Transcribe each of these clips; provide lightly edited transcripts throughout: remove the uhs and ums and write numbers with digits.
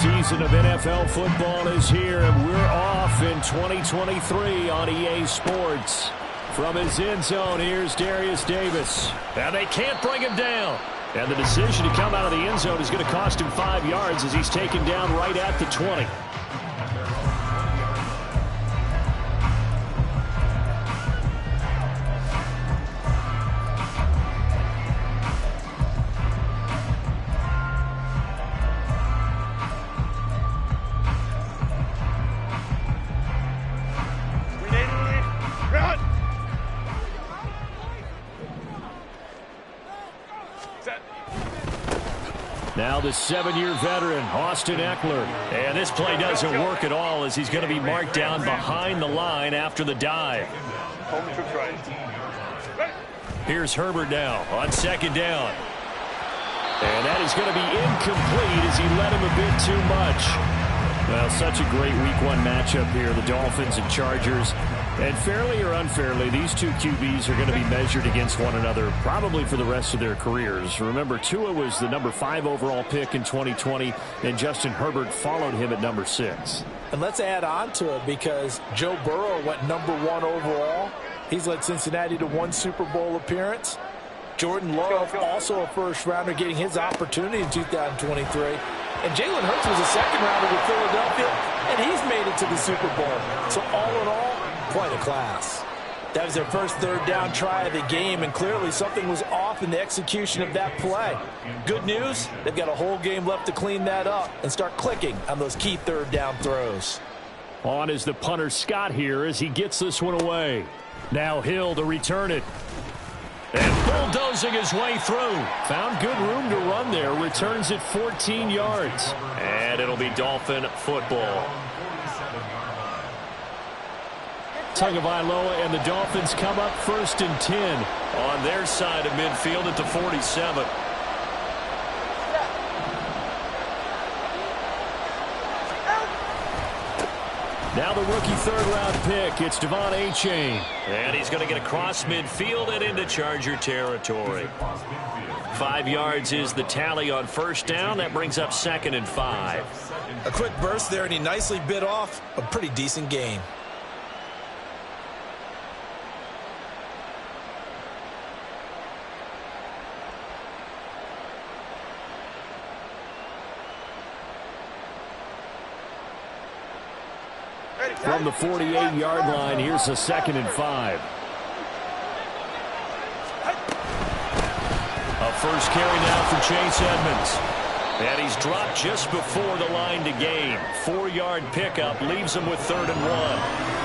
season of NFL football is here, and we're off in 2023 on EA Sports. From his end zone, here's Darius Davis. And they can't bring him down. And the decision to come out of the end zone is going to cost him 5 yards as he's taken down right at the 20. Now the 7-year veteran, Austin Eckler. And this play doesn't work at all as he's going to be marked down behind the line after the dive. Here's Herbert now on second down. And that is going to be incomplete as he led him a bit too much. Well, such a great Week 1 matchup here, the Dolphins and Chargers. And fairly or unfairly, these two QBs are going to be measured against one another probably for the rest of their careers. Remember, Tua was the number 5 overall pick in 2020, and Justin Herbert followed him at number 6. And let's add on to it because Joe Burrow went number 1 overall. He's led Cincinnati to 1 Super Bowl appearance. Jordan Love, also a first-rounder, getting his opportunity in 2023. And Jalen Hurts was a second-rounder with Philadelphia, and he's made it to the Super Bowl. So all in all, quite a class. That was their first third down try of the game, and clearly something was off in the execution of that play. Good news, they've got a whole game left to clean that up and start clicking on those key third down throws. On is the punter Scott here as he gets this one away. Now Hill to return it. And bulldozing his way through. Found good room to run there. Returns it 14 yards. And it'll be Dolphin football. Tagovailoa and the Dolphins come up 1st and 10 on their side of midfield at the 47. Now the rookie third-round pick, it's Devon Achane. And he's going to get across midfield and into Charger territory. 5 yards is the tally on first down. That brings up 2nd and 5. A quick burst there, and he nicely bit off a pretty decent gain. From the 48-yard line, here's a 2nd and 5. A first carry now for Chase Edmonds. And he's dropped just before the line to gain. 4-yard pickup leaves him with 3rd and 1.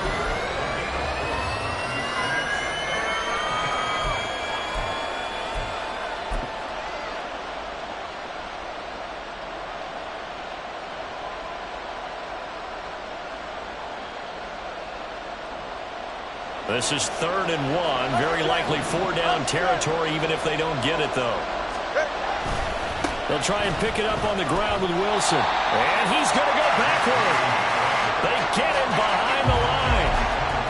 This is 3rd and 1. Very likely 4-down territory, even if they don't get it, though. They'll try and pick it up on the ground with Wilson. And he's going to go backward. They get him behind the line.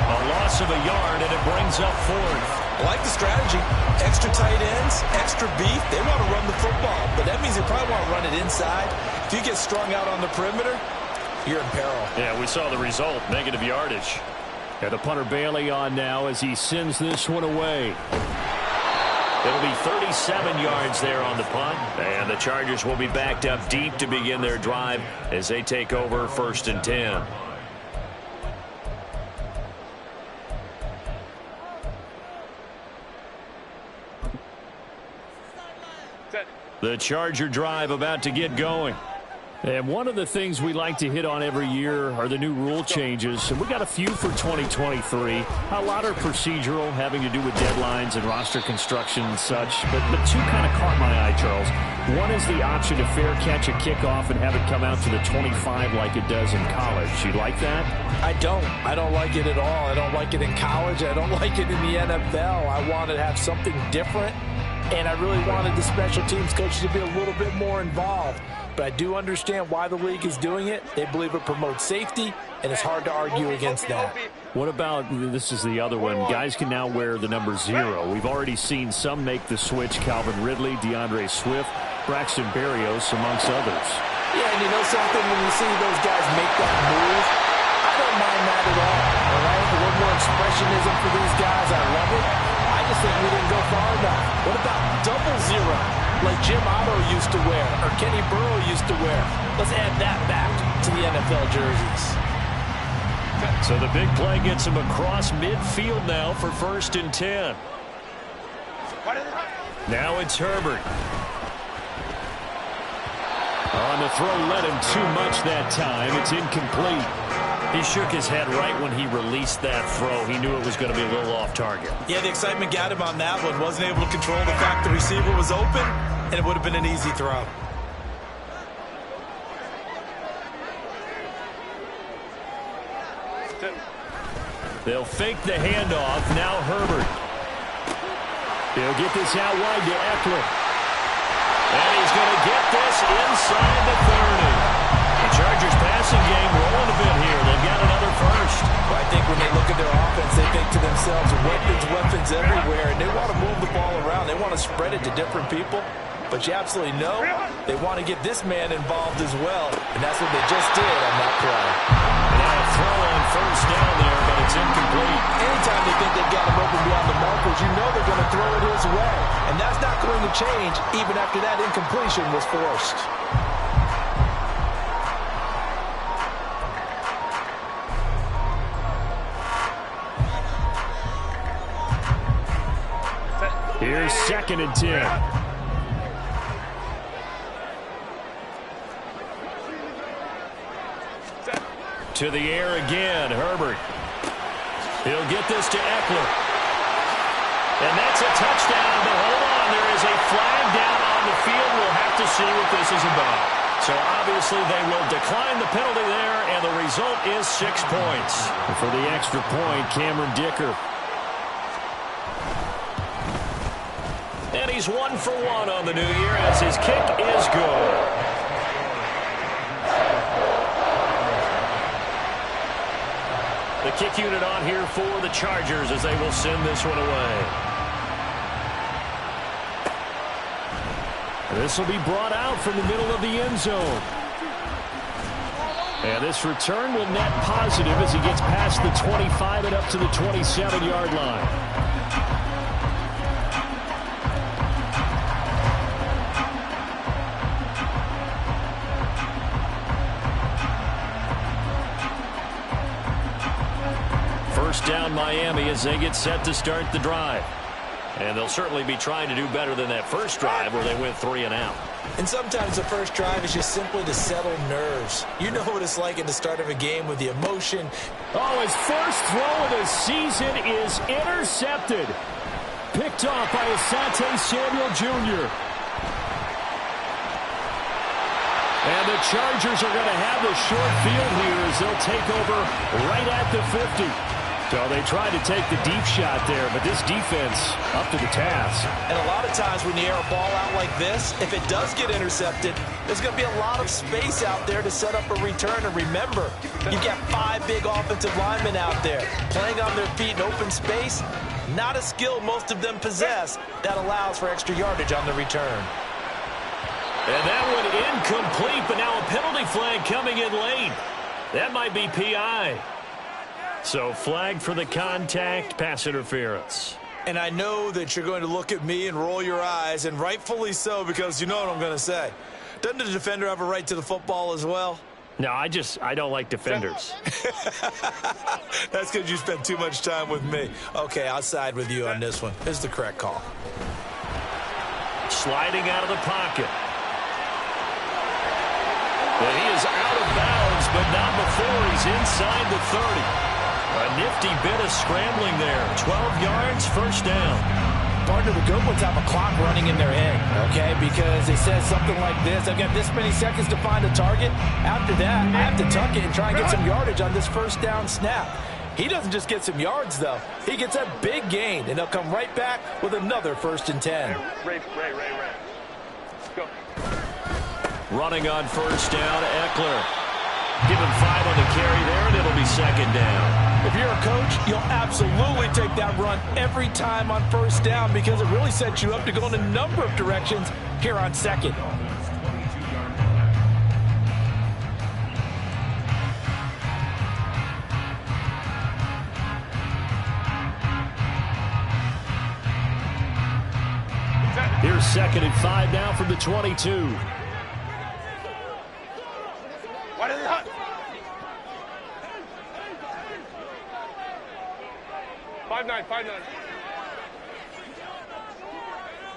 A loss of a yard, and it brings up 4th. I like the strategy. Extra tight ends, extra beef. They want to run the football, but that means they probably want to run it inside. If you get strung out on the perimeter, you're in peril. Yeah, we saw the result, negative yardage. And the punter Bailey on now as he sends this one away. It'll be 37 yards there on the punt. And the Chargers will be backed up deep to begin their drive as they take over 1st and 10. The Charger drive about to get going. And one of the things we like to hit on every year are the new rule changes. And we got a few for 2023. A lot are procedural, having to do with deadlines and roster construction and such. But two kind of caught my eye, Charles. One is the option to fair catch a kickoff and have it come out to the 25 like it does in college. You like that? I don't. I don't like it at all. I don't like it in college. I don't like it in the NFL. I want to have something different. And I really wanted the special teams coaches to be a little bit more involved. But I do understand why the league is doing it. They believe it promotes safety, and it's hard to argue against that. What about, this is the other one, guys can now wear the number 0. We've already seen some make the switch, Calvin Ridley, DeAndre Swift, Braxton Berrios, amongst others. Yeah, and you know something? When you see those guys make that move, I don't mind that at all right? A little more expressionism for these guys. I love it. I just think we didn't go far enough. What about double zero, like Jim Otto used to wear or Kenny Burrow used to wear? Let's add that back to the NFL jerseys. So the big play gets him across midfield now for 1st and 10. Now it's Herbert. On the throw, led him too much that time. It's incomplete. He shook his head right when he released that throw. He knew it was going to be a little off target. Yeah, the excitement got him on that one. Wasn't able to control the fact the receiver was open, and it would have been an easy throw. They'll fake the handoff. Now Herbert. He'll get this out wide to Eckler. And he's going to get this inside the 30. The Chargers passing game rolling a bit here. They've got another first. Well, I think when they look at their offense, they think to themselves, weapons everywhere, and they want to move the ball around. They want to spread it to different people. But you absolutely know they want to get this man involved as well, and that's what they just did on that play. Now a throw on 1st down there, but it's incomplete. Anytime they think they've got him open beyond the markers, you know they're going to throw it his way. And that's not going to change even after that incompletion was forced. Here's 2nd and 10. To the air again, Herbert. He'll get this to Eckler. And that's a touchdown, but hold on, there is a flag down on the field. We'll have to see what this is about. So obviously they will decline the penalty there, and the result is 6 points. And for the extra point, Cameron Dicker. And he's 1 for 1 on the new year as his kick is good. The kick unit on here for the Chargers as they will send this one away. This will be brought out from the middle of the end zone. And this return will net positive as he gets past the 25 and up to the 27-yard line. First down Miami as they get set to start the drive. And they'll certainly be trying to do better than that first drive where they went 3 and out. And sometimes the first drive is just simply to settle nerves. You know what it's like at the start of a game with the emotion. Oh, his first throw of the season is intercepted. Picked off by Asante Samuel Jr. And the Chargers are going to have the short field here as they'll take over right at the 50. So they tried to take the deep shot there, but this defense up to the task. And a lot of times when you air a ball out like this, if it does get intercepted, there's going to be a lot of space out there to set up a return. And remember, you've got 5 big offensive linemen out there playing on their feet in open space. Not a skill most of them possess that allows for extra yardage on the return. And that one incomplete, but now a penalty flag coming in late. That might be PI. So flag for the contact, pass interference. And I know that you're going to look at me and roll your eyes, and rightfully so, because you know what I'm going to say. Doesn't the defender have a right to the football as well? No, I don't like defenders. That's because you spent too much time with me. Okay, I'll side with you on this one. This is the correct call. Sliding out of the pocket. But he is out of bounds, but not before he's inside the 30. A nifty bit of scrambling there. 12 yards, first down. Partner, the good ones have a clock running in their head, okay? Because it says something like this. I've got this many seconds to find a target. After that, I have to tuck it and try and get some yardage on this first down snap. He doesn't just get some yards, though. He gets a big gain, and they'll come right back with another 1st and 10. Ray. Let's go. Running on first down, Eckler. Give him 5 on the carry there, and it'll be 2nd down. If you're a coach, you'll absolutely take that run every time on first down because it really sets you up to go in a number of directions here on 2nd. Here's 2nd and 5 now from the 22. What is it? 5-9, 5-9.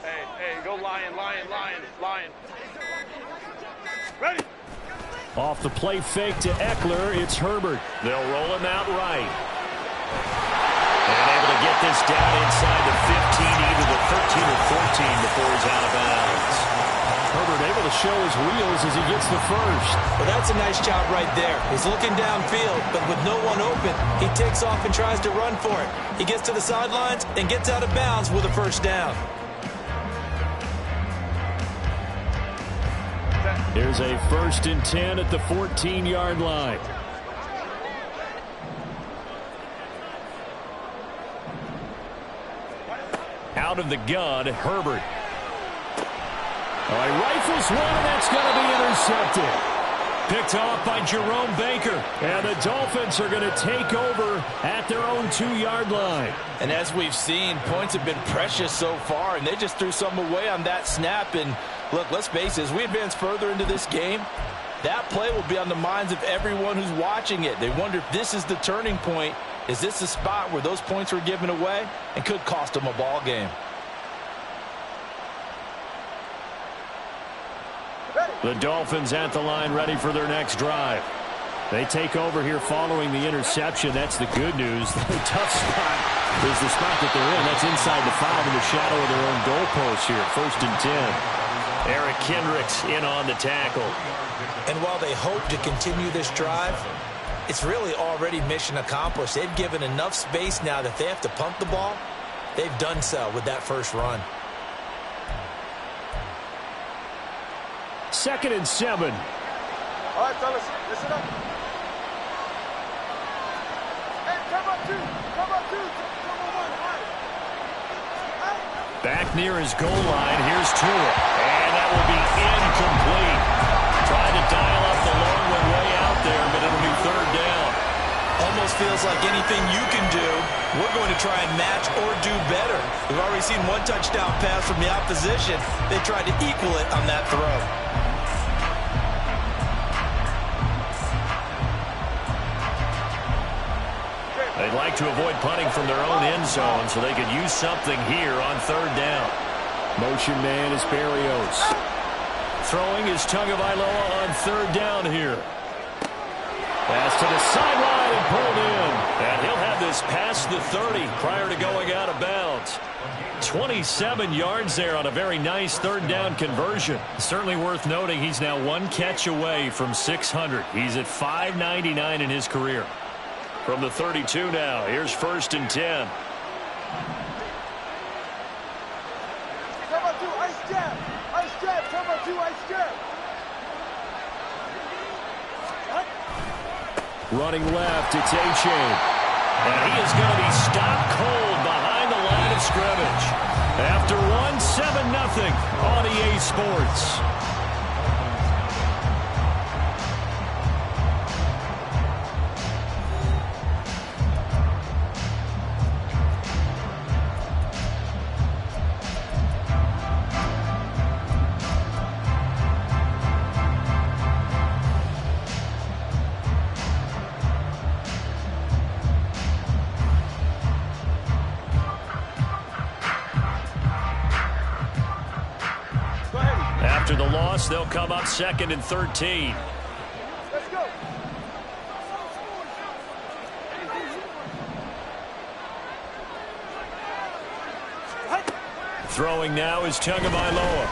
Hey, go lion. Ready? Off the play fake to Eckler, it's Herbert. They'll roll him out right. And able to get this down inside the 15, either the 13 or 14 before he's out of bounds. Herbert able to show his wheels as he gets the first. Well, that's a nice job right there. He's looking downfield, but with no one open, he takes off and tries to run for it. He gets to the sidelines and gets out of bounds with a first down. Here's a 1st and 10 at the 14-yard line. Out of the gun, Herbert. He rifles one, and that's going to be intercepted. Picked off by Jerome Baker. And the Dolphins are going to take over at their own 2-yard line. And as we've seen, points have been precious so far, and they just threw some away on that snap. And look, let's face it, as we advance further into this game, that play will be on the minds of everyone who's watching it. They wonder if this is the turning point. Is this the spot where those points were given away and could cost them a ball game? The Dolphins at the line, ready for their next drive. They take over here following the interception. That's the good news. The tough spot is the spot that they're in. That's inside the 5 in the shadow of their own goalpost here. 1st and 10. Eric Kendricks in on the tackle. And while they hope to continue this drive, it's really already mission accomplished. They've given enough space now that they have to pump the ball. They've done so with that first run. 2nd and 7. All right, fellas, listen up. Hey, come on, 2. Come on, 1. Back near his goal line, here's Tua. And that will be incomplete. Trying to dial up the long one way out there, but it'll be 3rd down. Almost feels like anything you can do, we're going to try and match or do better. We've already seen one touchdown pass from the opposition. They tried to equal it on that throw. They'd like to avoid punting from their own end zone so they could use something here on 3rd down. Motion man is Berrios. Throwing is Tagovailoa on 3rd down here. Pass to the sideline and pulled in. And he'll have this past the 30 prior to going out of bounds. 27 yards there on a very nice 3rd down conversion. Certainly worth noting he's now 1 catch away from 600. He's at 599 in his career. From the 32 now, here's 1st and 10. Come on, 2, ice jab. Ice jab, come on, 2, ice jab. Running left, it's A-Chain. And he is going to be stopped cold behind the line of scrimmage. After 1-7-0 on EA Sports. After the loss, they'll come up 2nd and 13. Let's go. Throwing now is Tagovailoa.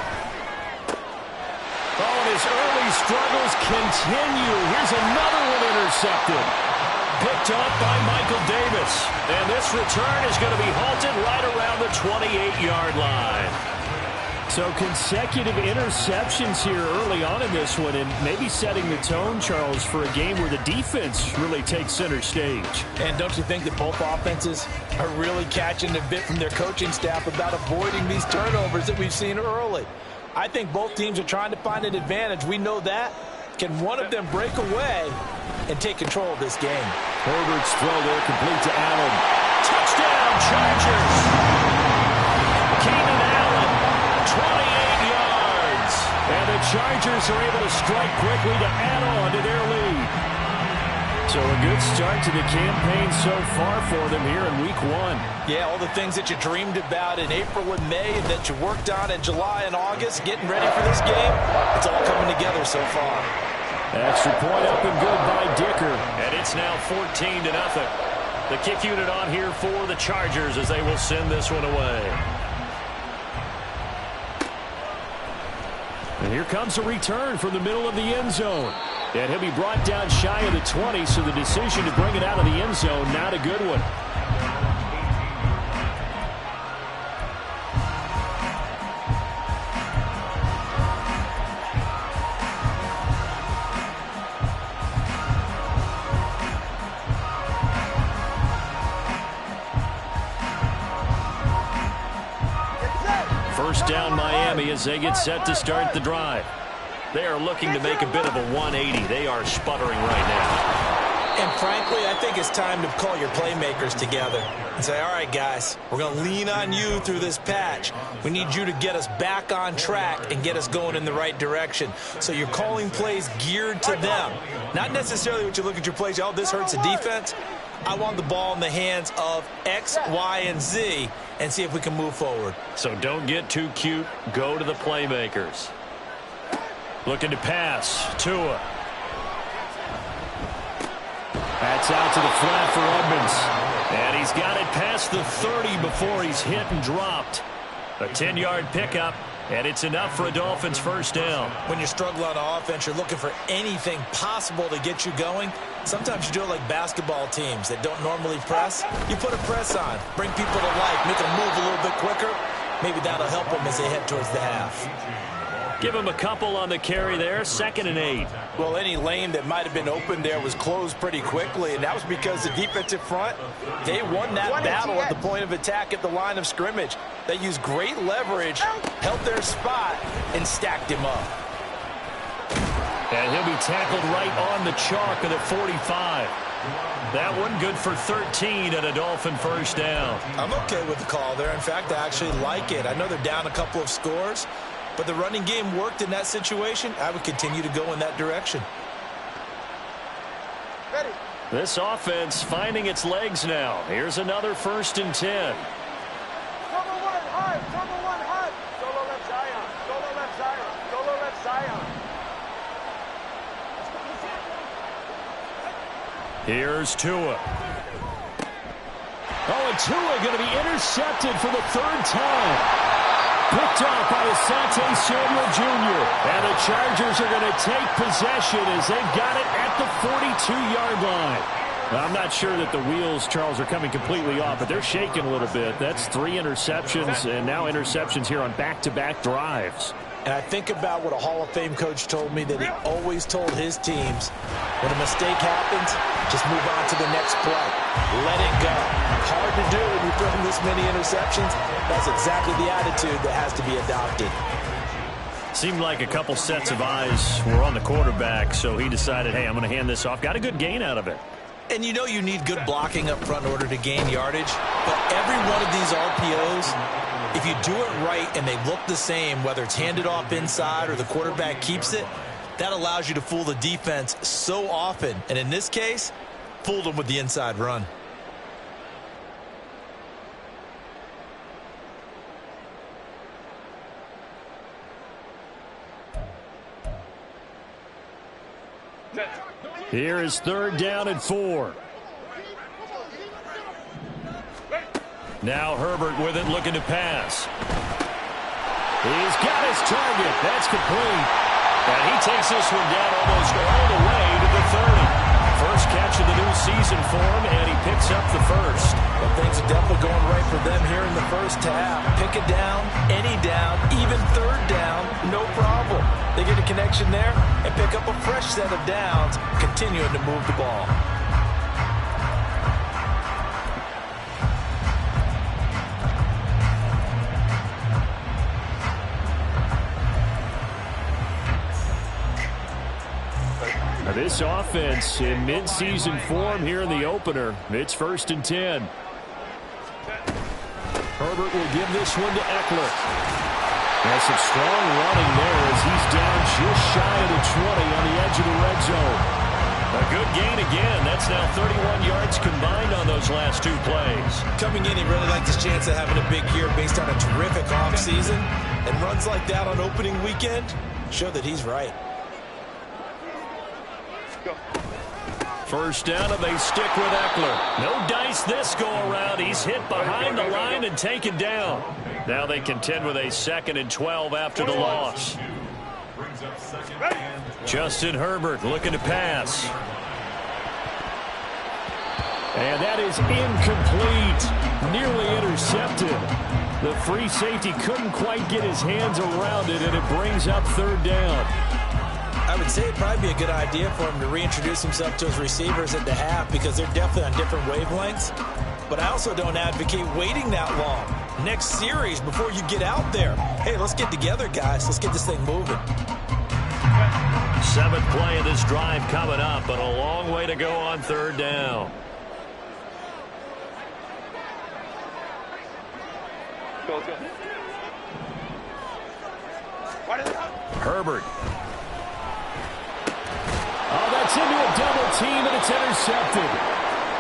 Oh, and his early struggles continue. Here's another one intercepted. Picked up by Michael Davis. And this return is going to be halted right around the 28-yard line. So consecutive interceptions here early on in this one, and maybe setting the tone, Charles, for a game where the defense really takes center stage. And don't you think that both offenses are really catching a bit from their coaching staff about avoiding these turnovers that we've seen early? I think both teams are trying to find an advantage. We know that. Can one of them break away and take control of this game? Herbert's throw there complete to Allen. Touchdown, Chargers! Keenan Allen, 12 Chargers are able to strike quickly to add on to their lead. So a good start to the campaign so far for them here in Week 1. Yeah, all the things that you dreamed about in April and May and that you worked on in July and August, getting ready for this game, it's all coming together so far. Extra point up and good by Dicker. And it's now 14-0. The kick unit on here for the Chargers as they will send this one away. And here comes a return from the middle of the end zone. And he'll be brought down shy of the 20, so the decision to bring it out of the end zone, not a good one. First down Miami as they get set to start the drive. They are looking to make a bit of a 180. They are sputtering right now. And frankly, I think it's time to call your playmakers together and say, all right, guys, we're going to lean on you through this patch. We need you to get us back on track and get us going in the right direction. So you're calling plays geared to them. Not necessarily what you look at your plays, oh, this hurts the defense. I want the ball in the hands of X, Y, and Z and see if we can move forward. So don't get too cute. Go to the playmakers. Looking to pass. Tua. That's out to the flat for Edmonds. And he's got it past the 30 before he's hit and dropped. A 10-yard pickup, and it's enough for a Dolphins first down. When you struggle on offense, you're looking for anything possible to get you going. Sometimes you do it like basketball teams that don't normally press. You put a press on, bring people to life, make them move a little bit quicker. Maybe that'll help them as they head towards the half. Give him a couple on the carry there, 2nd and 8. Well, any lane that might have been open there was closed pretty quickly, and that was because the defensive front, they won that battle at the point of attack at the line of scrimmage. They used great leverage, held their spot, and stacked him up. And he'll be tackled right on the chalk of the 45. That one good for 13 and a Dolphin first down. I'm okay with the call there. In fact, I actually like it. I know they're down a couple of scores, but the running game worked in that situation. I would continue to go in that direction. Ready. This offense finding its legs now. Here's another 1st and 10. Cover one high. Cover one high. Solo left Zion. Solo left Zion. Solo left Zion. Here's Tua. Oh, and Tua going to be intercepted for the 3rd time. Picked off by Asante Samuel Jr. And the Chargers are going to take possession as they've got it at the 42-yard line. Now, I'm not sure that the wheels, Charles, are coming completely off, but they're shaking a little bit. That's 3 interceptions and now interceptions here on back-to-back drives. And I think about what a Hall of Fame coach told me that he always told his teams, when a mistake happens, just move on to the next play. Let it go. Hard to do when you throw this many interceptions. That's exactly the attitude that has to be adopted. Seemed like a couple sets of eyes were on the quarterback, so he decided, hey, I'm going to hand this off. Got a good gain out of it. And you know you need good blocking up front in order to gain yardage, but every one of these RPOs, if you do it right and they look the same, whether it's handed off inside or the quarterback keeps it, that allows you to fool the defense so often. And in this case, fooled them with the inside run. Here is 3rd down and 4. Now Herbert with it, looking to pass. He's got his target. That's complete. And he takes this one down almost all the way to the 30. First catch of the new season for him, and he picks up the first. Well, things are definitely going right for them here in the first half. Pick it down, any down, even 3rd down, no problem. They get a connection there and pick up a fresh set of downs, continuing to move the ball. Now this offense in mid-season form here in the opener. It's 1st and 10. Herbert will give this one to Eckler. And some strong running there as he's down just shy of the 20 on the edge of the red zone. A good gain again. That's now 31 yards combined on those last two plays. Coming in, he really liked his chance of having a big year based on a terrific offseason. And runs like that on opening weekend show that he's right. First down, and they stick with Eckler. No dice this go-around. He's hit behind the line and taken down. Now they contend with a 2nd and 12 after the loss. Justin Herbert looking to pass. And that is incomplete. Nearly intercepted. The free safety couldn't quite get his hands around it, and it brings up 3rd down. I would say it'd probably be a good idea for him to reintroduce himself to his receivers at the half because they're definitely on different wavelengths. But I also don't advocate waiting that long. Next series before you get out there. Hey, let's get together, guys. Let's get this thing moving. 7th play of this drive coming up, but a long way to go on 3rd down. Herbert. Oh, that's into a double team, and it's intercepted.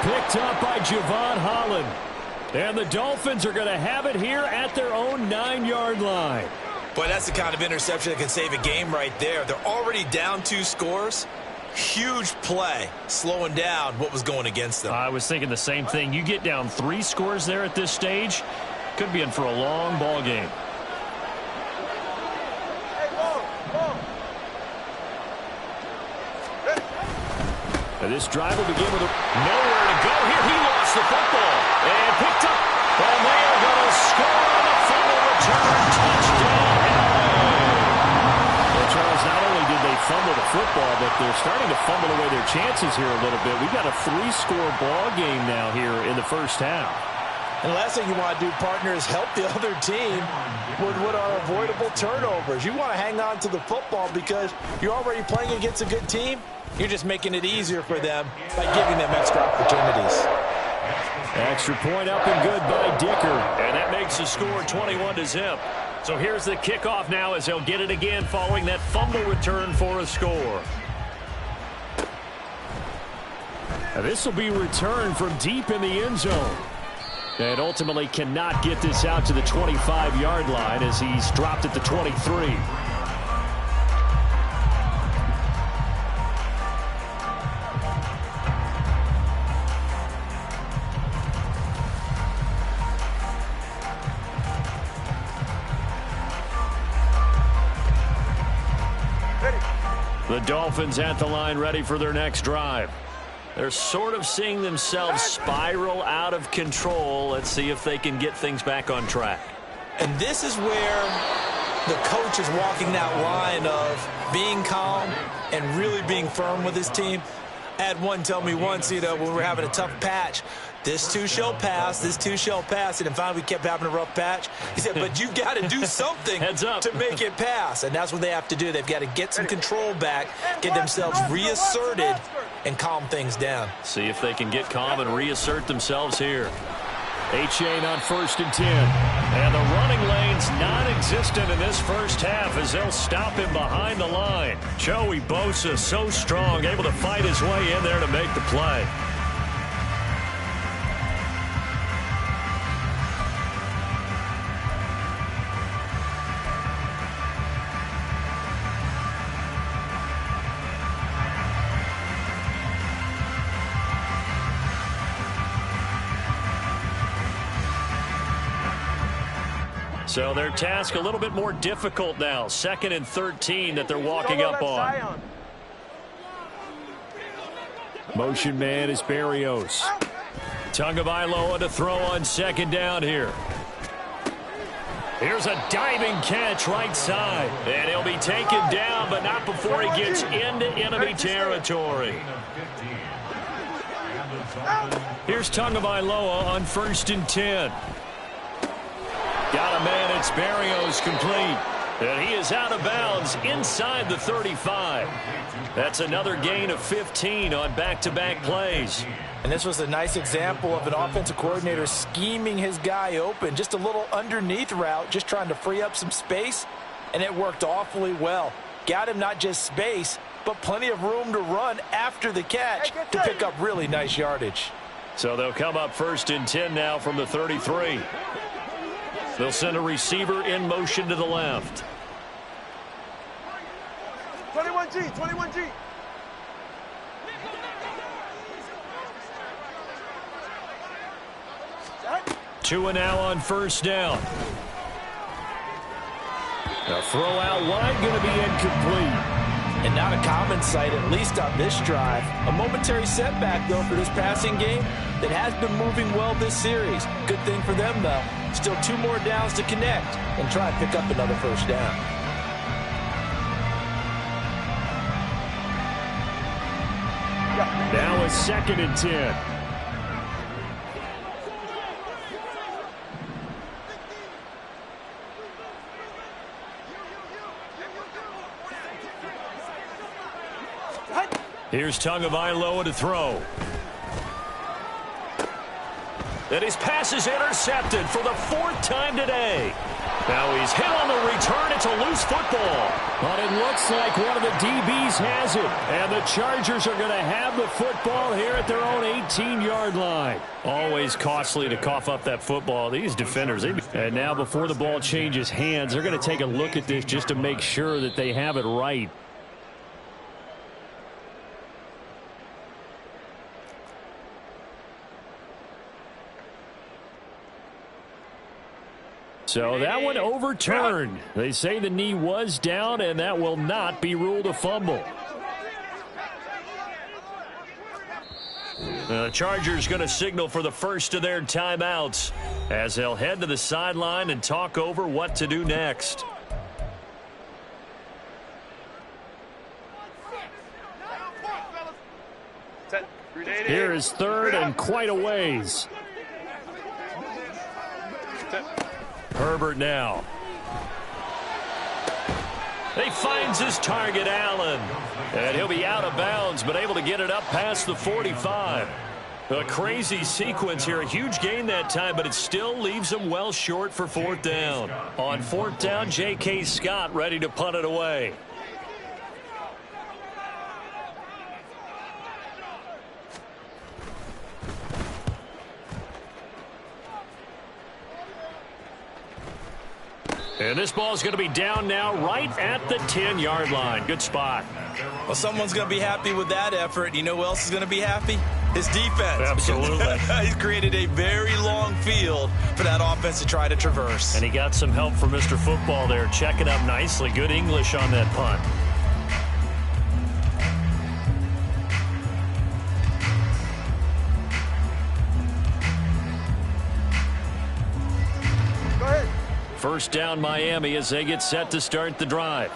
Picked up by Javon Holland. And the Dolphins are going to have it here at their own 9-yard line. Boy, that's the kind of interception that can save a game right there. They're already down 2 scores. Huge play, slowing down what was going against them. I was thinking the same thing. You get down 3 scores there at this stage, could be in for a long ball game. And this drive will begin with nowhere to go here. He lost the football and picked up. And they are going to score on the fumble return. Touchdown. Well, Charles, not only did they fumble the football, but they're starting to fumble away their chances here a little bit. We've got a 3-score ball game now here in the first half. And the last thing you want to do, partner, is help the other team with what are avoidable turnovers. You want to hang on to the football because you're already playing against a good team. You're just making it easier for them by giving them extra opportunities. Extra point up and good by Dicker. And that makes the score 21-0. So here's the kickoff now as they'll get it again following that fumble return for a score. Now this will be returned from deep in the end zone. And ultimately cannot get this out to the 25-yard line as he's dropped at the 23. The Dolphins at the line ready for their next drive. They're sort of seeing themselves spiral out of control. Let's see if they can get things back on track. And this is where the coach is walking that line of being calm and really being firm with his team. I had one tell me once, when we were having a tough patch, this too shall pass, this too shall pass. And finally we kept having a rough patch. He said, but you got to do something to make it pass. And that's what they have to do. They've got to get some control back, get themselves reasserted, and calm things down. See if they can get calm and reassert themselves here. A-Chain on 1st and 10. And the running lane's non-existent in this first half as they'll stop him behind the line. Joey Bosa so strong, able to fight his way in there to make the play. So their task a little bit more difficult now. 2nd and 13 that they're walking up on. Motion man is Berrios. Tagovailoa to throw on 2nd down here. Here's a diving catch right side. And he'll be taken down, but not before he gets into enemy territory. Here's Tagovailoa on 1st and 10. Got a man, it's Berrios complete. And he is out of bounds inside the 35. That's another gain of 15 on back-to-back plays. And this was a nice example of an offensive coordinator scheming his guy open. Just a little underneath route, just trying to free up some space, and it worked awfully well. Got him not just space, but plenty of room to run after the catch to pick up really nice yardage. So they'll come up 1st and 10 now from the 33. They'll send a receiver in motion to the left. 21G, 21G. Tua now on 1st down. The throw out wide going to be incomplete. And not a common sight, at least on this drive. A momentary setback, though, for this passing game that has been moving well this series. Good thing for them, though. Still 2 more downs to connect and try and pick up another 1st down. Now it's 2nd and 10. Here's Tagovailoa to throw. And his pass is intercepted for the 4th time today. Now he's hit on the return. It's a loose football. But it looks like one of the DBs has it. And the Chargers are going to have the football here at their own 18-yard line. Always costly to cough up that football. These defenders. And now before the ball changes hands, they're going to take a look at this just to make sure that they have it right. So that one overturned. They say the knee was down, and that will not be ruled a fumble. The Chargers going to signal for the first of their timeouts as they'll head to the sideline and talk over what to do next. Here is 3rd and quite a ways. Herbert now. He finds his target, Allen. And he'll be out of bounds, but able to get it up past the 45. A crazy sequence here. A huge gain that time, but it still leaves him well short for 4th down. On 4th down, J.K. Scott ready to punt it away. And this ball is going to be down now right at the 10-yard line. Good spot. Well, someone's going to be happy with that effort. You know who else is going to be happy? His defense. Absolutely. He's created a very long field for that offense to try to traverse. And he got some help from Mr. Football there, checking up nicely. Good English on that punt. First down, Miami, as they get set to start the drive.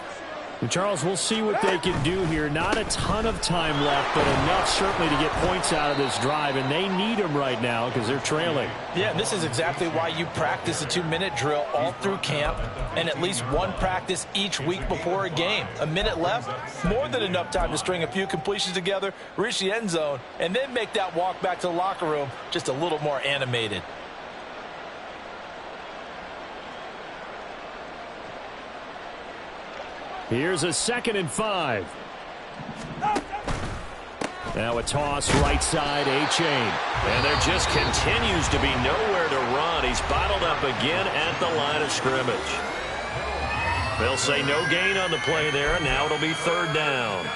And Charles, we'll see what they can do here. Not a ton of time left, but enough certainly to get points out of this drive, and they need them right now because they're trailing. Yeah, and this is exactly why you practice a 2-minute drill all through camp and at least one practice each week before a game. A minute left, more than enough time to string a few completions together, reach the end zone, and then make that walk back to the locker room just a little more animated. Here's a 2nd and 5. Now a toss right side, A-Chain. And there just continues to be nowhere to run. He's bottled up again at the line of scrimmage. They'll say no gain on the play there, and now it'll be 3rd down.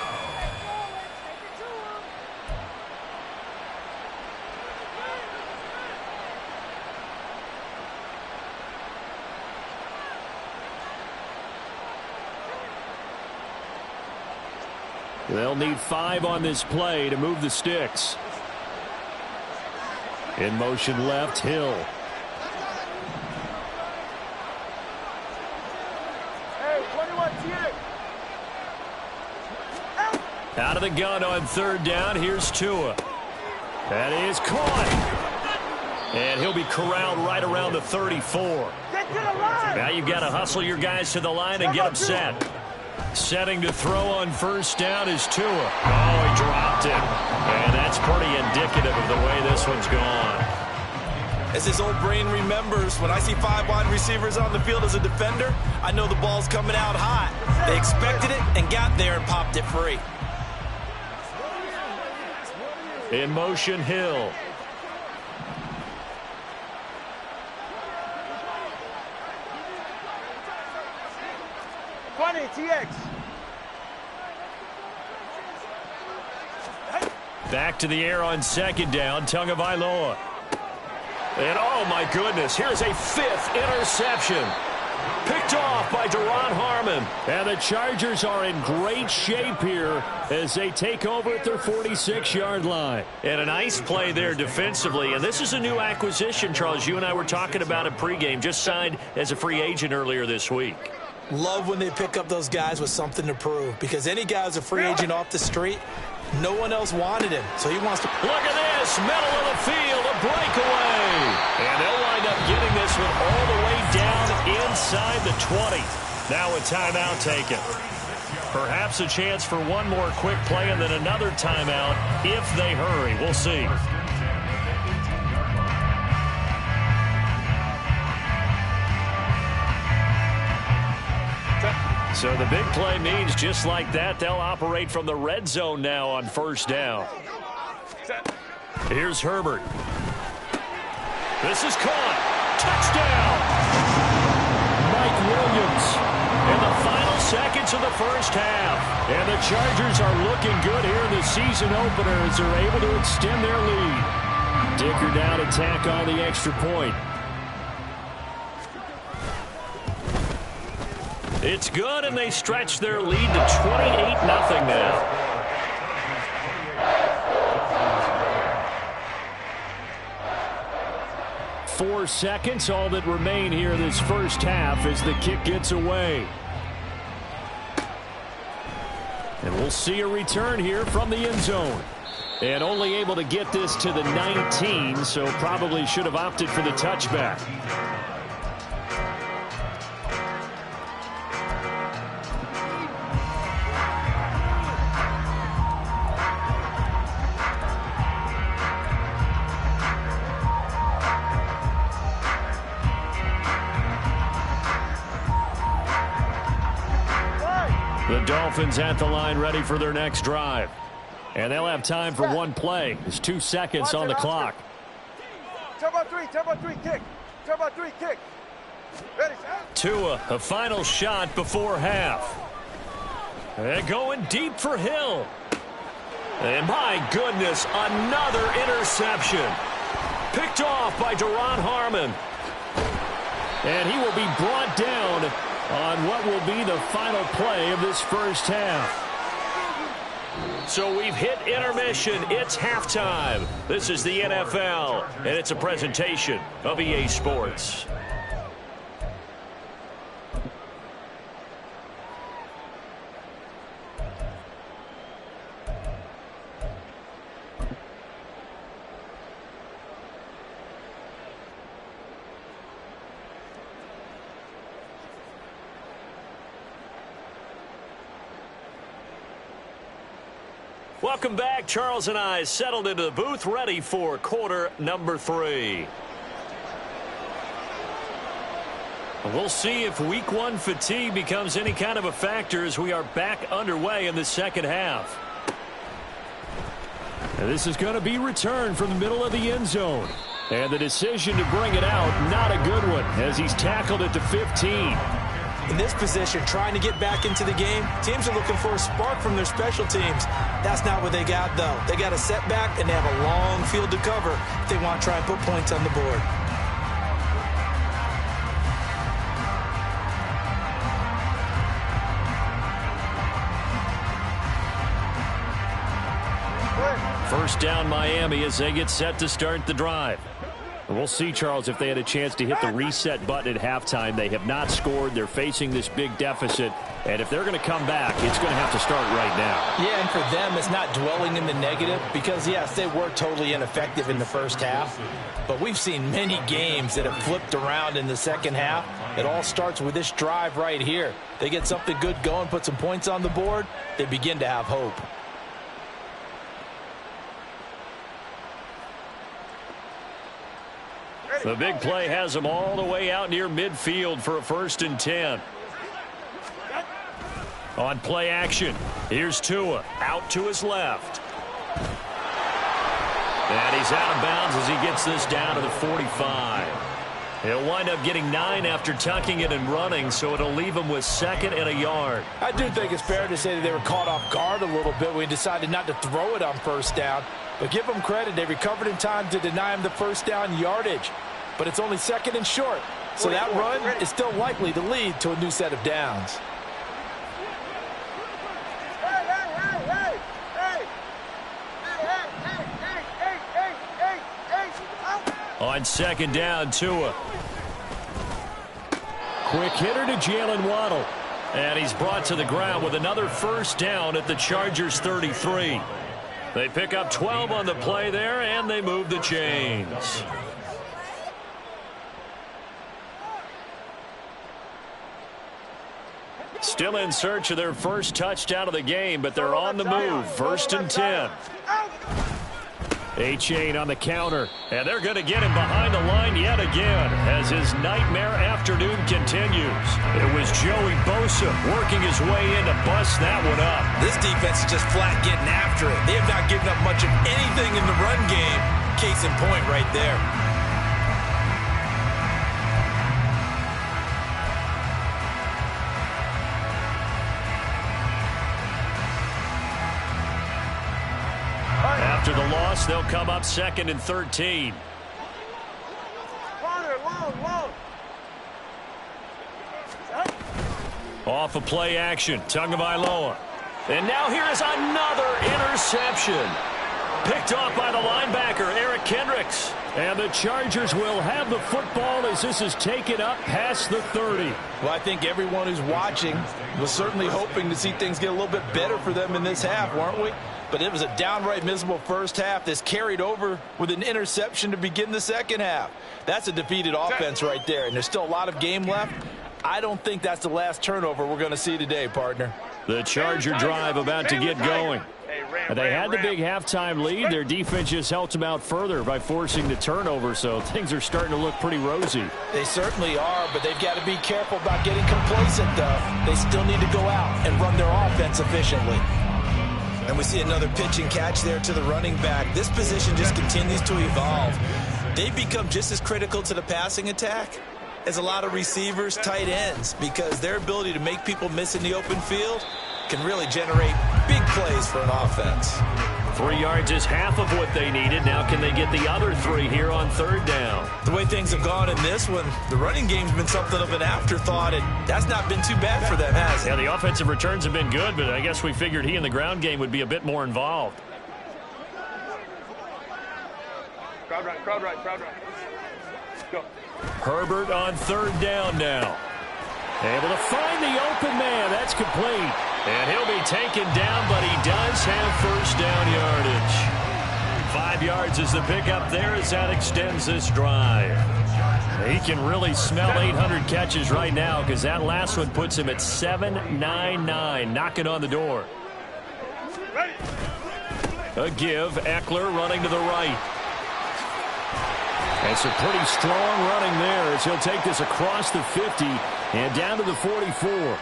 They'll need 5 on this play to move the sticks. In motion left, Hill. Hey, 21, TA. Out of the gun on 3rd down. Here's Tua. That is caught. And he'll be corralled right around the 34. Get to the line. Now you've got to hustle your guys to the line and get them set. Setting to throw on first down is Tua. Oh, he dropped it. And that's pretty indicative of the way this one's gone. As his old brain remembers, when I see 5 wide receivers on the field as a defender, I know the ball's coming out hot. They expected it and got there and popped it free. In motion, Hill. TX. Back to the air on second down, Tagovailoa. And oh my goodness, here's a 5th interception. Picked off by Duron Harmon. And the Chargers are in great shape here as they take over at their 46-yard line. And a nice play there defensively. And this is a new acquisition, Charles. You and I were talking about it pregame. Just signed as a free agent earlier this week. Love when they pick up those guys with something to prove, because any guy's a free agent off the street, no one else wanted him, so he wants to. Look at this, middle of the field, a breakaway. And they'll wind up getting this one all the way down inside the 20. Now a timeout taken. Perhaps a chance for one more quick play and then another timeout if they hurry. We'll see. So the big play means just like that, they'll operate from the red zone now on first down. Here's Herbert. This is caught. Touchdown! Mike Williams in the final seconds of the first half. And the Chargers are looking good here in the season opener as they're able to extend their lead. Dicker down to tack on the extra point. It's good, and they stretch their lead to 28-0 now. Four seconds, all that remain here this first half as the kick gets away. And we'll see a return here from the end zone. And only able to get this to the 19, so probably should have opted for the touchback. The Dolphins at the line ready for their next drive. And they'll have time for one play. There's 2 seconds on the clock. Turbo 3, kick. Turbo 3, kick. Ready, set. Tua, a final shot before half. They're going deep for Hill. And my goodness, another interception. Picked off by Duron Harmon. And he will be brought down on what will be the final play of this first half. So we've hit intermission. It's halftime. This is the NFL, and it's a presentation of EA Sports. Welcome back. Charles and I settled into the booth, ready for quarter number 3. We'll see if week 1 fatigue becomes any kind of a factor as we are back underway in the second half. And this is going to be returned from the middle of the end zone. And the decision to bring it out, not a good one, as he's tackled at the 15. In this position, trying to get back into the game, teams are looking for a spark from their special teams. That's not what they got, though. They got a setback, and they have a long field to cover if they want to try and put points on the board. First down, Miami, as they get set to start the drive. And we'll see, Charles, if they had a chance to hit the reset button at halftime. They have not scored. They're facing this big deficit. And if they're going to come back, it's going to have to start right now. Yeah, and for them, it's not dwelling in the negative because, yes, they were totally ineffective in the first half. But we've seen many games that have flipped around in the second half. It all starts with this drive right here. They get something good going, put some points on the board, they begin to have hope. The big play has them all the way out near midfield for a 1st and 10. On play action, here's Tua out to his left. And he's out of bounds as he gets this down to the 45. He'll wind up getting 9 after tucking it and running, so it'll leave him with 2nd and a yard. I do think it's fair to say that they were caught off guard a little bit when he decided not to throw it on 1st down. But give them credit, they recovered in time to deny him the 1st down yardage. But it's only 2nd and short, so that run is still likely to lead to a new set of downs. On 2nd down, Tua. Quick hitter to Jalen Waddle. And he's brought to the ground with another 1st down at the Chargers' 33. They pick up 12 on the play there, and they move the chains. Still in search of their first touchdown of the game, but they're on the move. 1st and 10. A-Chain on the counter, and they're going to get him behind the line yet again as his nightmare afternoon continues. It was Joey Bosa working his way in to bust that one up. This defense is just flat getting after it. They have not given up much of anything in the run game. Case in point right there. After the loss, they'll come up 2nd and 13. Off a play action, Tagovailoa. And now here is another interception. Picked off by the linebacker, Eric Kendricks. And the Chargers will have the football as this is taken up past the 30. Well, I think everyone who's watching was certainly hoping to see things get a little bit better for them in this half, weren't we? But it was a downright miserable first half that's carried over with an interception to begin the second half. That's a defeated offense right there, and there's still a lot of game left. I don't think that's the last turnover we're going to see today, partner. The Charger drive about to get going. They had the big halftime lead. Their defense just helped them out further by forcing the turnover, so things are starting to look pretty rosy. They certainly are, but they've got to be careful about getting complacent, though. They still need to go out and run their offense efficiently. And we see another pitch and catch there to the running back. This position just continues to evolve. They become just as critical to the passing attack as a lot of receivers, tight ends, because their ability to make people miss in the open field can really generate big plays for an offense. 3 yards is half of what they needed. Now can they get the other 3 here on 3rd down? The way things have gone in this one, the running game's been something of an afterthought, and that's not been too bad for them, has it? Yeah, the offensive returns have been good, but I guess we figured he in the ground game would be a bit more involved. Crowd right, crowd right, crowd right. Go. Herbert on 3rd down now. Able to find the open man. That's complete. And he'll be taken down, but he does have 1st down yardage. 5 yards is the pickup there as that extends this drive. He can really smell 800 catches right now because that last one puts him at 799, knocking on the door. A give, Eckler running to the right. And some pretty strong running there as he'll take this across the 50 and down to the 44.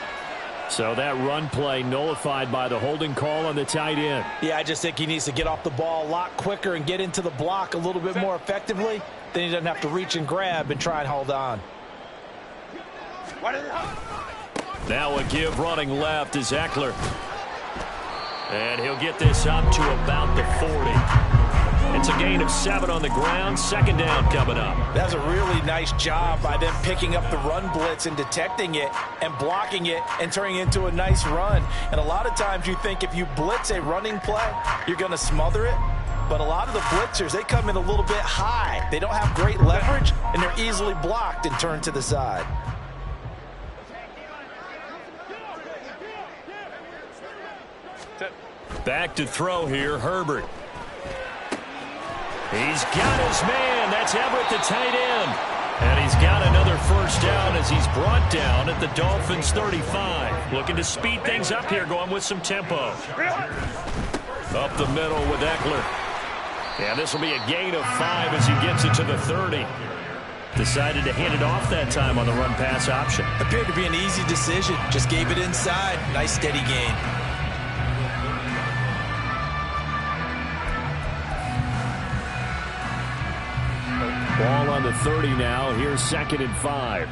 So that run play nullified by the holding call on the tight end. Yeah, I just think he needs to get off the ball a lot quicker and get into the block a little bit more effectively. Then he doesn't have to reach and grab and try and hold on. Now a give running left is Eckler. And he'll get this up to about the 40. It's a gain of 7 on the ground. 2nd down coming up. That's a really nice job by them picking up the run blitz and detecting it and blocking it and turning it into a nice run. And a lot of times you think if you blitz a running play, you're going to smother it. But a lot of the blitzers, they come in a little bit high. They don't have great leverage, and they're easily blocked and turned to the side. Back to throw here, Herbert. He's got his man. That's Everett, the tight end. And he's got another first down as he's brought down at the Dolphins' 35. Looking to speed things up here, going with some tempo. Up the middle with Eckler. And this will be a gain of 5 as he gets it to the 30. Decided to hand it off that time on the run-pass option. Appeared to be an easy decision. Just gave it inside. Nice steady gain. Ball on the 30 now. Here's 2nd and 5.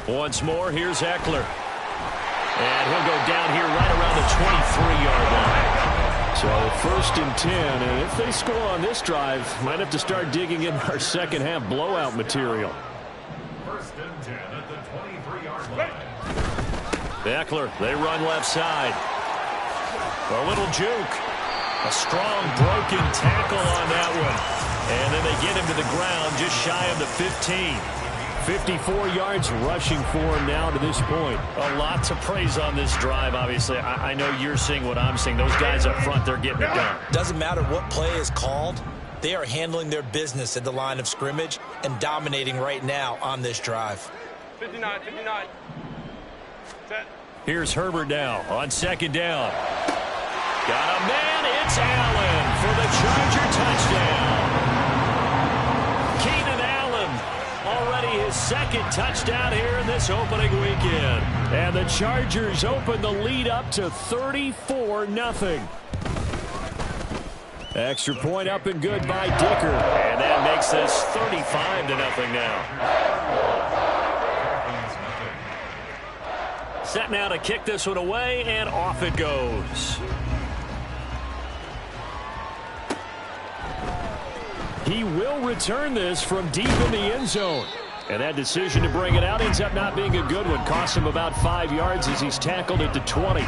Once more, here's Eckler. And he'll go down here right around the 23-yard line. So 1st and 10, and if they score on this drive, might have to start digging in our second half blowout material. 1st and 10 at the 23-yard line. Eckler, they run left side. A little juke. A strong broken tackle on that one. And then they get him to the ground just shy of the 15. 54 yards rushing for him now to this point. A lot to praise on this drive, obviously. I know you're seeing what I'm seeing. Those guys up front, they're getting it done. Doesn't matter what play is called. They are handling their business at the line of scrimmage and dominating right now on this drive. 59. Set. Here's Herbert now on 2nd down. Got a man. It's Allen for the Charger touchdown. Keenan Allen, already his 2nd touchdown here in this opening weekend. And the Chargers open the lead up to 34-0. Extra point up and good by Dicker. And that makes this 35-0 now. Set now to kick this one away, and off it goes. He will return this from deep in the end zone. And that decision to bring it out ends up not being a good one. Cost him about 5 yards as he's tackled at the 20.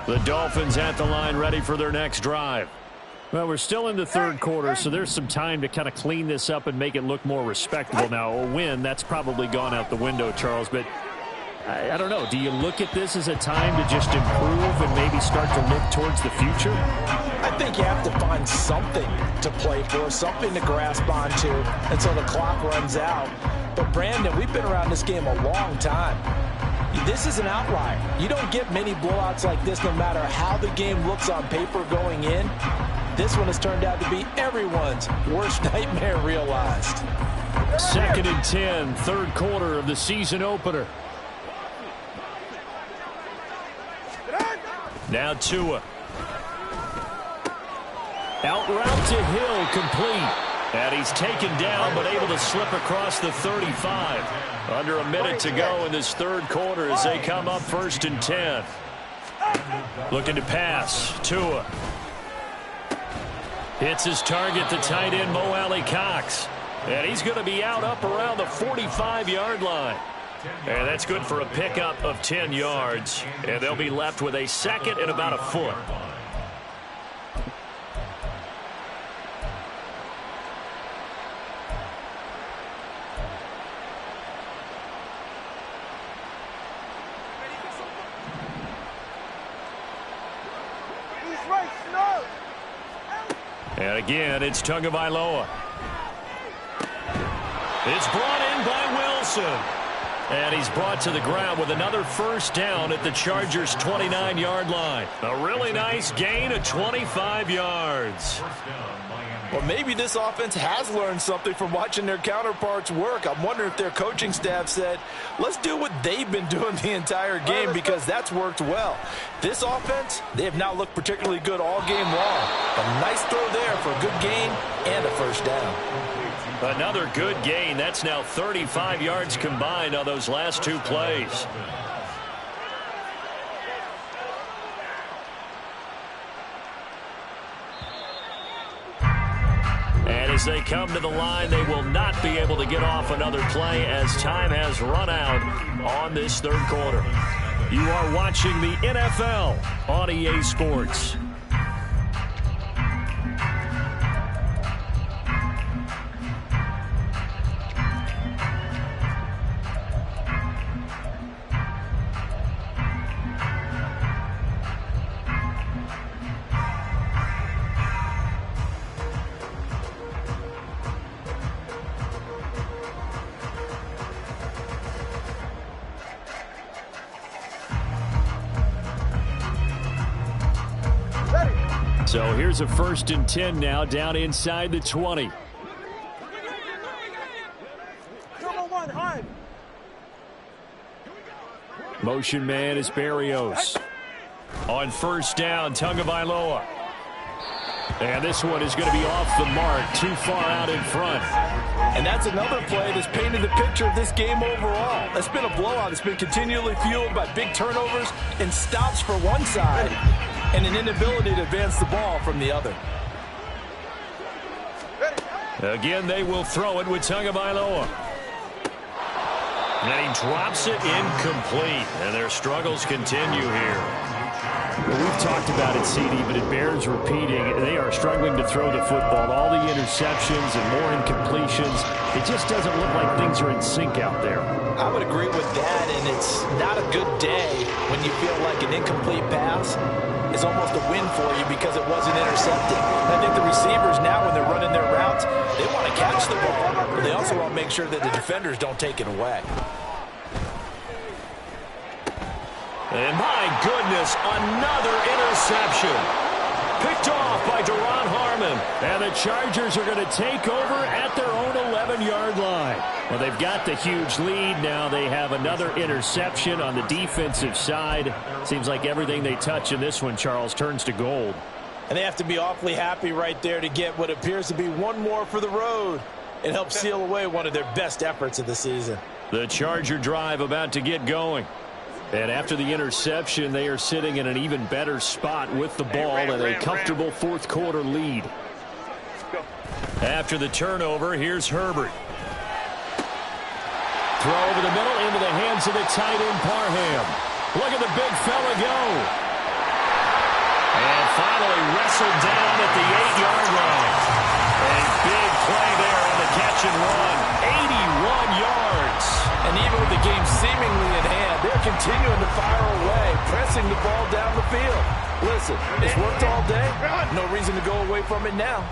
The Dolphins at the line ready for their next drive. Well, we're still in the 3rd quarter, so there's some time to kind of clean this up and make it look more respectable. Now, a win, that's probably gone out the window, Charles, but I don't know. Do you look at this as a time to just improve and maybe start to look towards the future? I think you have to find something to play for, something to grasp onto until the clock runs out. But, Brandon, we've been around this game a long time. This is an outlier. You don't get many blowouts like this no matter how the game looks on paper going in. This one has turned out to be everyone's worst nightmare realized. 2nd and 10, 3rd quarter of the season opener. Now Tua. Out route to Hill, complete. And he's taken down but able to slip across the 35. Under a minute to go in this 3rd quarter as they come up 1st and 10. Looking to pass. Tua. Hits his target, the tight end, Mo Alley-Cox. And he's going to be out up around the 45-yard line. And that's good for a pickup of 10 yards. And they'll be left with a 2nd and about a foot. And again, it's Tagovailoa. It's brought in by Wilson. And he's brought to the ground with another first down at the Chargers' 29-yard line. A really nice gain of 25 yards. Well, maybe this offense has learned something from watching their counterparts work. I'm wondering if their coaching staff said, let's do what they've been doing the entire game because that's worked well. This offense, they have not looked particularly good all game long. A nice throw there for a good gain and a first down. Another good gain. That's now 35 yards combined on those last 2 plays. And as they come to the line. They will not be able to get off another play as time has run out on this third quarter. You are watching the NFL on EA Sports. So here's a 1st and 10 now, down inside the 20. Motion man is Barrios. On 1st down, Tagovailoa. And this one is going to be off the mark, too far out in front. And that's another play that's painted the picture of this game overall. It's been a blowout. It's been continually fueled by big turnovers and stops for one side and an inability to advance the ball from the other. Again, they will throw it with Tagovailoa. And he drops it incomplete. And their struggles continue here. Well, we've talked about it, CD, but it bears repeating. They are struggling to throw the football. All the interceptions and more incompletions. It just doesn't look like things are in sync out there. I would agree with that, and it's not a good day when you feel like an incomplete pass is almost a win for you because it wasn't intercepted. I think the receivers now, when they're running their routes, they want to catch the ball, but they also want to make sure that the defenders don't take it away. And my goodness, another interception. Picked off by Duron Harmon. And the Chargers are going to take over at their own 11-yard line. Well, they've got the huge lead. Now they have another interception on the defensive side. Seems like everything they touch in this one, Charles, turns to gold. And they have to be awfully happy right there to get what appears to be one more for the road. It helps seal away one of their best efforts of the season. The Charger drive about to get going. And after the interception, they are sitting in an even better spot with the ball and a comfortable fourth quarter lead. After the turnover, here's Herbert. Throw over the middle into the hands of the tight end Parham. Look at the big fella go. And finally wrestled down at the 8-yard line. A big play there on the catch and run. 81 yards. And even with the game seemingly in hand, they're continuing to fire away, pressing the ball down the field. Listen, it's worked all day. No reason to go away from it now.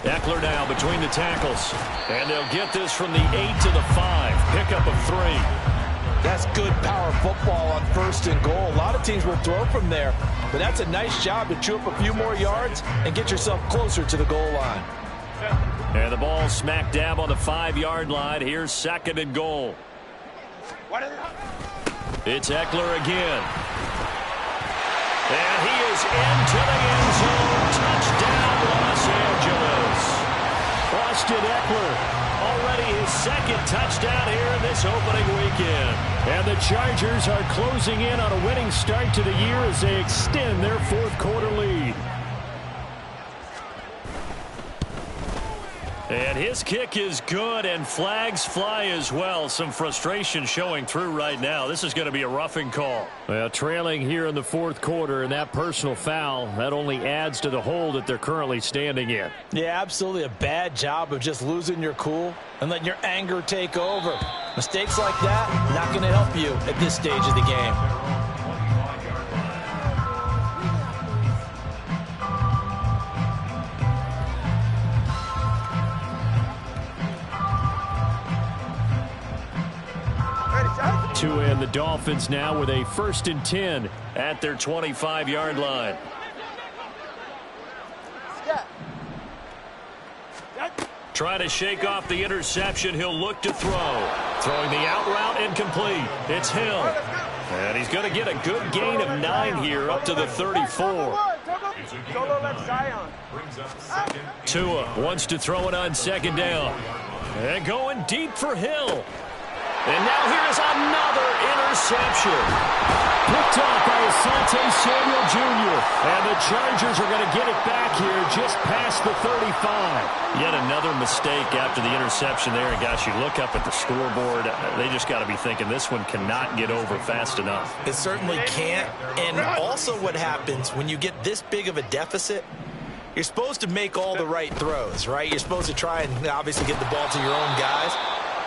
Eckler now between the tackles. And they'll get this from the 8 to the 5. Pickup of 3. That's good power football on 1st and goal. A lot of teams will throw from there, but that's a nice job to chew up a few more yards and get yourself closer to the goal line. And the ball smack dab on the 5-yard line. Here's 2nd and goal. It's Eckler again. And he is into the end zone. Touchdown, Los Angeles. Austin Eckler, already his 2nd touchdown here in this opening weekend. And the Chargers are closing in on a winning start to the year as they extend their fourth quarter lead. And his kick is good, and flags fly as well. Some frustration showing through right now. This is going to be a roughing call. Well, trailing here in the fourth quarter, and that personal foul, that only adds to the hole that they're currently standing in. Yeah, absolutely a bad job of just losing your cool and letting your anger take over. Mistakes like that, not going to help you at this stage of the game. To end the Dolphins now with a 1st and 10 at their 25-yard line. Try to shake off the interception. He'll look to throw. Throwing the out route incomplete. It's Hill. And he's going to get a good gain of 9 here up to the 34. Tua wants to throw it on 2nd down. And going deep for Hill. And now here's another interception. Picked off by Asante Samuel Jr. And the Chargers are going to get it back here just past the 35. Yet another mistake after the interception there. And gosh, you look up at the scoreboard, they just got to be thinking this one cannot get over fast enough. It certainly can't. And also what happens when you get this big of a deficit, you're supposed to make all the right throws, right? You're supposed to try and obviously get the ball to your own guys.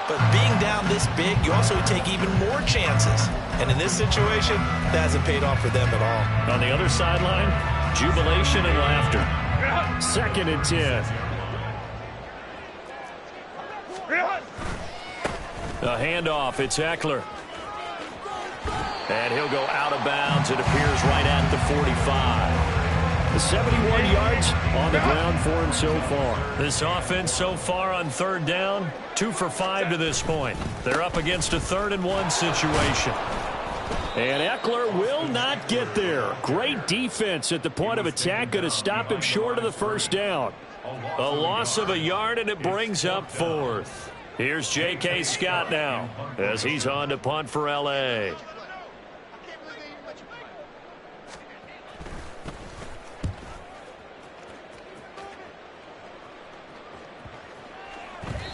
But being down this big, you also take even more chances. And in this situation, that hasn't paid off for them at all. On the other sideline, jubilation and laughter. 2nd and 10. A handoff. It's Eckler. And he'll go out of bounds. It appears right at the 45. 71 yards on the ground for him so far. This offense so far on 3rd down, 2 for 5 to this point. They're up against a 3rd and 1 situation. And Eckler will not get there. Great defense at the point of attack, going to stop him short of the 1st down. A loss of a yard, and it brings up 4th. Here's J.K. Scott now as he's on to punt for L.A.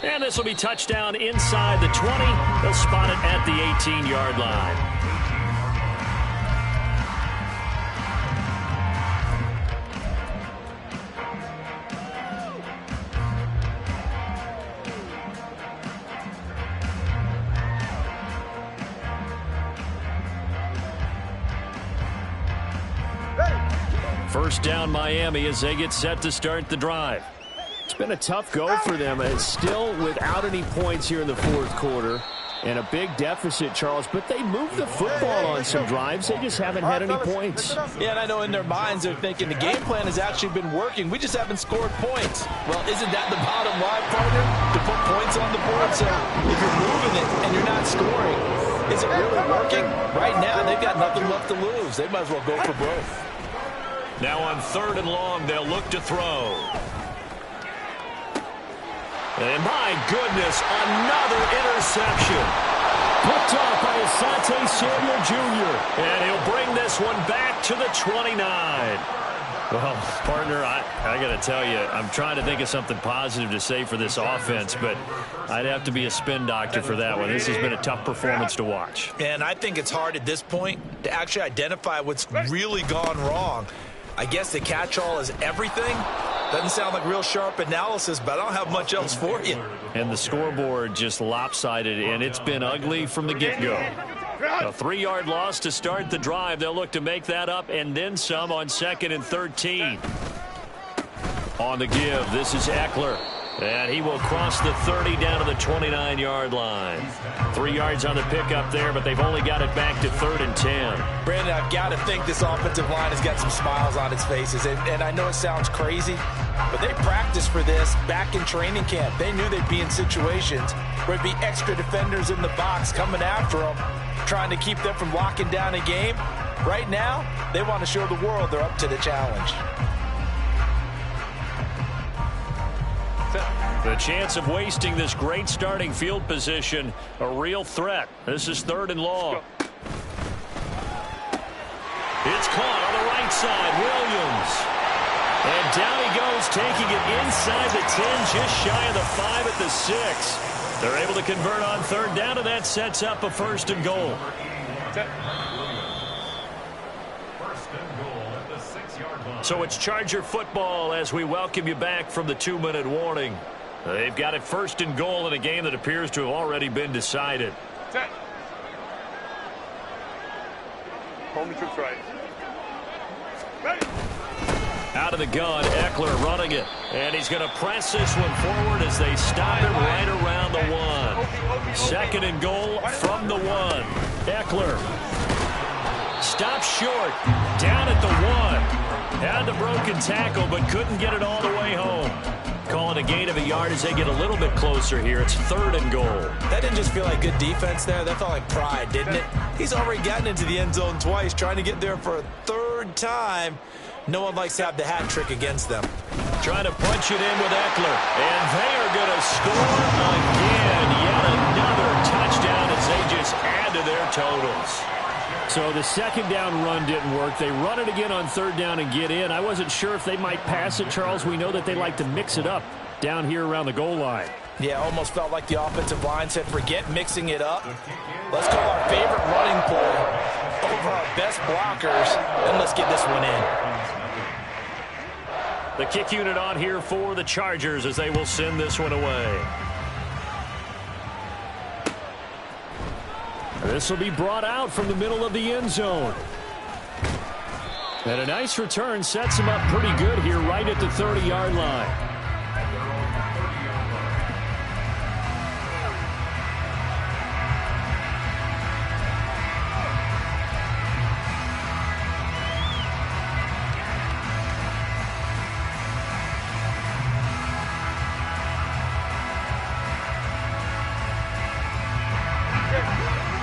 And this will be touchdown inside the 20. They'll spot it at the 18-yard line. First down Miami as they get set to start the drive. It's been a tough go for them, and it's still without any points here in the 4th quarter. And a big deficit, Charles, but they moved the football on some drives. They just haven't had any points. Yeah, and I know in their minds they're thinking the game plan has actually been working. We just haven't scored points. Well, isn't that the bottom line, partner? To put points on the board. So if you're moving it and you're not scoring, is it really working? Right now, they've got nothing left to lose. They might as well go for broke. Now on 3rd and long, they'll look to throw. And my goodness, another interception. Picked off by Asante Samuel Jr. And he'll bring this one back to the 29. Well, partner, I got to tell you, I'm trying to think of something positive to say for this offense, but I'd have to be a spin doctor for that one. This has been a tough performance to watch. And I think it's hard at this point to actually identify what's really gone wrong. I guess the catch-all is everything. Doesn't sound like real sharp analysis, but I don't have much else for you. And the scoreboard just lopsided, and it's been ugly from the get-go. A 3-yard loss to start the drive. They'll look to make that up and then some on 2nd and 13. On the give, this is Eckler. And he will cross the 30 down to the 29-yard line. 3 yards on the pickup there, but they've only got it back to 3rd and 10. Brandon, I've got to think this offensive line has got some smiles on its faces. And I know it sounds crazy, but they practiced for this back in training camp. They knew they'd be in situations where there'd be extra defenders in the box coming after them, trying to keep them from locking down a game. Right now, they want to show the world they're up to the challenge. The chance of wasting this great starting field position, a real threat. This is 3rd and long. It's caught on the right side, Williams. And down he goes, taking it inside the 10, just shy of the 5 at the 6. They're able to convert on 3rd down, and that sets up a 1st and goal. So it's Charger football as we welcome you back from the 2-minute warning. They've got it 1st and goal in a game that appears to have already been decided. Home troops right. Out of the gun, Eckler running it. And he's going to press this one forward as they stop him right around the 1. 2nd and goal from the 1. Eckler stops short, down at the 1. Had the broken tackle, but couldn't get it all the way home. Calling a gain of a yard as they get a little bit closer here. It's 3rd and goal. That didn't just feel like good defense there. That felt like pride, didn't it? He's already gotten into the end zone twice, trying to get there for a 3rd time. No one likes to have the hat trick against them. Trying to punch it in with Eckler. And they are going to score again. Yet another touchdown as they just add to their totals. So the second down run didn't work. They run it again on third down and get in. I wasn't sure if they might pass it, Charles. We know that they like to mix it up down here around the goal line. Yeah, almost felt like the offensive line said, forget mixing it up. Let's call our favorite running play over our best blockers, and let's get this one in. The kick unit on here for the Chargers as they will send this one away. This will be brought out from the middle of the end zone. And a nice return sets him up pretty good here right at the 30-yard line.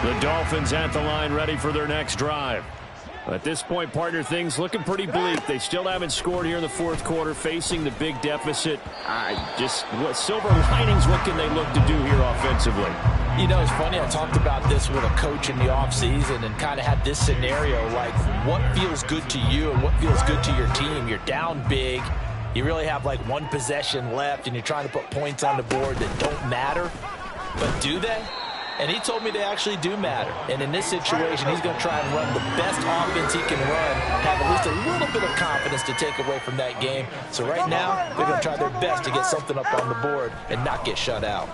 The Dolphins at the line ready for their next drive. At this point, partner, things looking pretty bleak. They still haven't scored here in the fourth quarter, facing the big deficit. What silver linings, what can they look to do here offensively? You know, it's funny, I talked about this with a coach in the offseason and kind of had this scenario, like what feels good to you and what feels good to your team. You're down big. You really have like one possession left, and you're trying to put points on the board that don't matter. But do they? And he told me they actually do matter. And in this situation, he's going to try and run the best offense he can run, have at least a little bit of confidence to take away from that game. So right now, they're going to try their best to get something up on the board and not get shut out.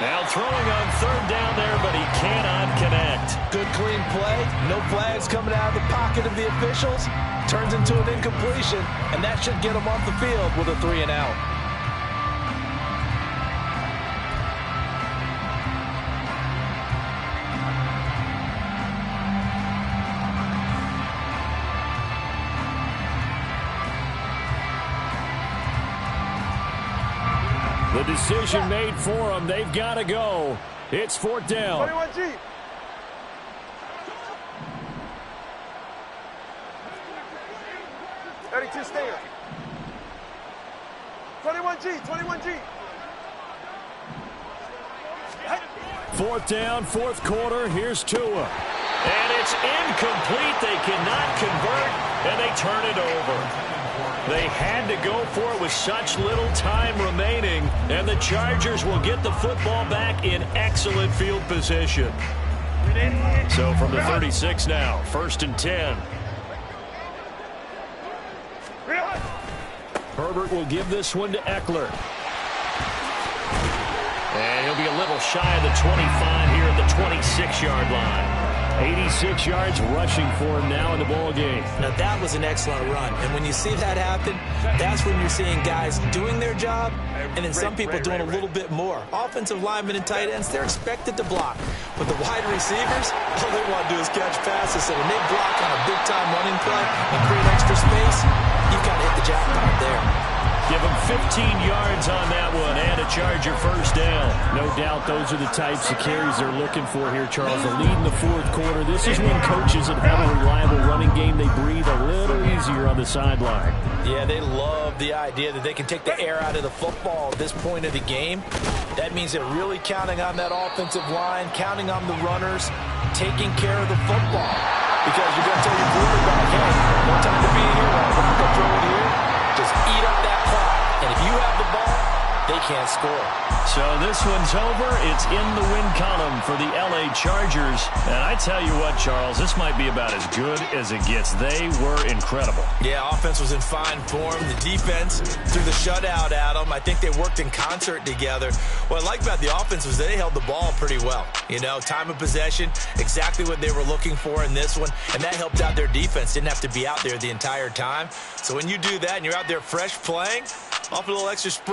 Now throwing on third down there, but he cannot connect. Good clean play. No flags coming out of the pocket of the officials. Turns into an incompletion, and that should get him off the field with a 3-and-out. The decision made for them. They've got to go. It's fourth down. 21G. Two stinger. 21G, 21G. Fourth down, fourth quarter. Here's Tua. And it's incomplete. They cannot convert, and they turn it over. They had to go for it with such little time remaining, and the Chargers will get the football back in excellent field position. So from the 36 now, 1st and 10. Herbert will give this one to Eckler. And he'll be a little shy of the 25 here at the 26-yard line. 86 yards rushing for him now in the ball game. Now that was an excellent run, and when you see that happen, that's when you're seeing guys doing their job and then some people doing a little bit more. Offensive linemen and tight ends, they're expected to block. But the wide receivers, all they want to do is catch passes. So when they block on a big-time running play and create extra space, you've got to hit the jackpot there. Give him 15 yards on that one and a Charger first down. No doubt those are the types of carries they're looking for here, Charles. A lead in the fourth quarter. This is when coaches that have a reliable running game, they breathe a little easier on the sideline. Yeah, they love the idea that they can take the air out of the football at this point of the game. That means they're really counting on that offensive line, counting on the runners, taking care of the football. Because you're going to tell your quarterback, hey, no time to be here. I'm not going to throw it here. Just eat up that clock. And if you have the ball, they can't score. So this one's over. It's in the win column for the L.A. Chargers. And I tell you what, Charles, this might be about as good as it gets. They were incredible. Yeah, offense was in fine form. The defense threw the shutout at them. I think they worked in concert together. What I like about the offense was they held the ball pretty well. You know, time of possession, exactly what they were looking for in this one. And that helped out their defense. Didn't have to be out there the entire time. So when you do that and you're out there fresh playing, off a little extra sprint.